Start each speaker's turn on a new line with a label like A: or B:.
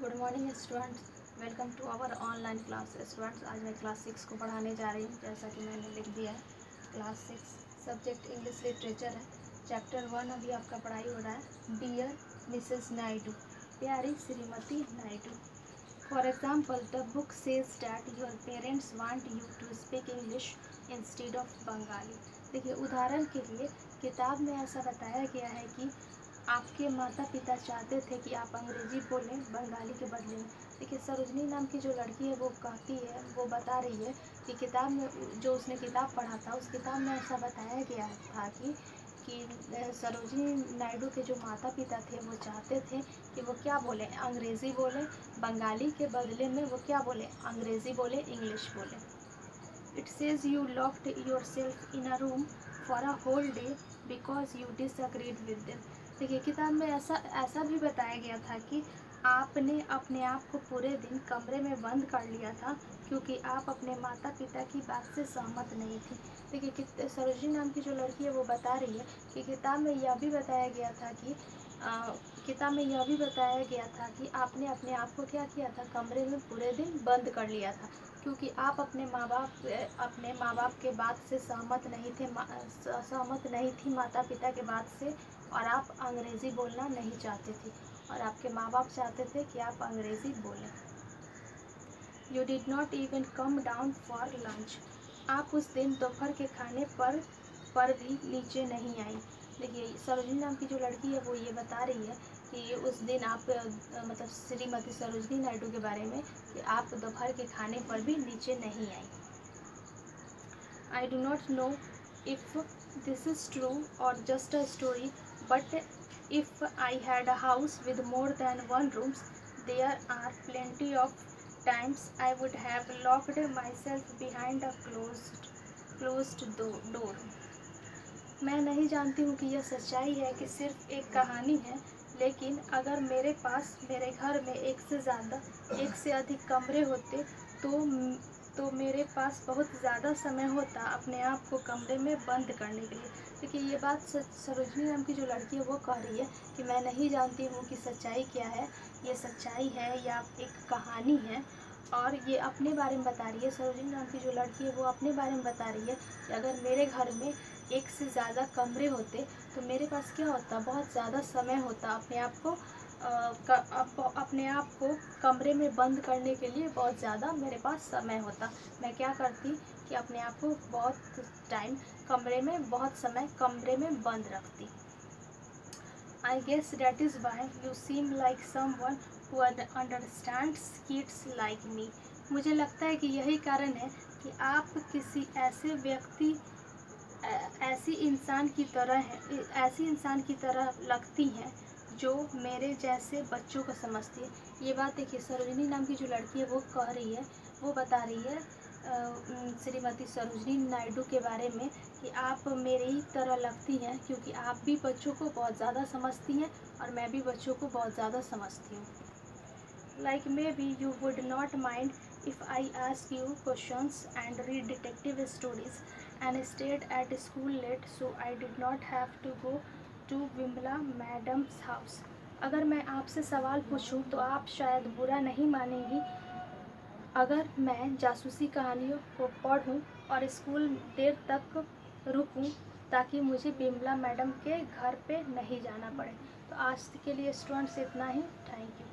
A: Good morning students, welcome to our online class. Students, आज मैं class 6 को पढ़ाने जा रही हूँ। जैसा कि मैंने लिख दिया है, क्लास 6 सब्जेक्ट इंग्लिश लिटरेचर है। चैप्टर 1 अभी आपका पढ़ाई हो रहा है। डियर मिसेस नायडू, प्यारी श्रीमती Naidu. For example, the book says that your parents want you to speak English instead of Bengali. देखिए, उदाहरण के लिए किताब में ऐसा बताया गया है कि आपके माता पिता चाहते थे कि आप अंग्रेजी बोलें बंगाली के बदले में। देखिए, सरोजनी नाम की जो लड़की है वो कहती है, वो बता रही है कि किताब में जो उसने किताब पढ़ा था, उस किताब में ऐसा बताया गया था कि सरोजनी नायडू के जो माता पिता थे वो चाहते थे कि वो क्या बोले, अंग्रेज़ी बोले बंगाली के बदले में। वो क्या बोले, अंग्रेज़ी बोले, इंग्लिश बोले। It says you locked yourself in a room for a whole day because you disagreed with them. देखिए, किताब में ऐसा भी बताया गया था कि आपने अपने आप को पूरे दिन कमरे में बंद कर लिया था क्योंकि आप अपने माता पिता की बात से सहमत नहीं थी। देखिए, सरोजनी नाम की जो लड़की है वो बता रही है कि किताब में यह भी बताया गया था कि आपने अपने आप को क्या किया था, कमरे में पूरे दिन बंद कर लिया था क्योंकि आप अपने माँ बाप के बात से सहमत नहीं थी माता पिता के बात से, और आप अंग्रेज़ी बोलना नहीं चाहते थे और आपके माँ बाप चाहते थे कि आप अंग्रेज़ी बोलें। You did not even come down for lunch. आप उस दिन दोपहर के खाने पर भी नीचे नहीं आई। देखिए, सरोजनी नाम की जो लड़की है वो ये बता रही है कि उस दिन आप मतलब श्रीमती सरोजनी नायडू के बारे में कि आप दोपहर के खाने पर भी नीचे नहीं आई। I do not know if this is true or just a story, but if I had a house with more than one rooms, there are plenty of times I would have locked myself behind a closed door. मैं नहीं जानती हूँ कि यह सच्चाई है कि सिर्फ एक कहानी है, लेकिन अगर मेरे घर में एक से अधिक कमरे होते तो मेरे पास बहुत ज़्यादा समय होता अपने आप को कमरे में बंद करने के लिए। देखिए, ये बात सरोजनी नाम की जो लड़की है वो कह रही है कि मैं नहीं जानती हूँ कि सच्चाई क्या है, ये सच्चाई है या एक कहानी है। और ये अपने बारे में बता रही है, सरोजनी नाम की जो लड़की है वो अपने बारे में बता रही है कि अगर मेरे घर में एक से ज़्यादा कमरे होते तो मेरे पास क्या होता, बहुत ज़्यादा समय होता अपने आप को कमरे में बंद करने के लिए। बहुत ज़्यादा मेरे पास समय होता, मैं क्या करती कि अपने आप को बहुत समय कमरे में बंद रखती। I guess that is why you seem like someone who understands kids like me. मुझे लगता है कि यही कारण है कि आप किसी ऐसी इंसान की तरह लगती हैं जो मेरे जैसे बच्चों को समझती है। ये बात देखिए, सरोजनी नाम की जो लड़की है वो कह रही है, वो बता रही है श्रीमती सरोजनी नायडू के बारे में कि आप मेरी ही तरह लगती हैं क्योंकि आप भी बच्चों को बहुत ज़्यादा समझती हैं और मैं भी बच्चों को बहुत ज़्यादा समझती हूँ। Like maybe you would not mind if I ask you questions and read detective stories and stayed at school late so I did not have to go to Vimla madam's house. अगर मैं आपसे सवाल पूछूं तो आप शायद बुरा नहीं मानेंगी अगर मैं जासूसी कहानियों को पढ़ूं और स्कूल देर तक रुकूं ताकि मुझे बिमला मैडम के घर पे नहीं जाना पड़े। तो आज के लिए स्टूडेंट्स इतना ही। Thank you.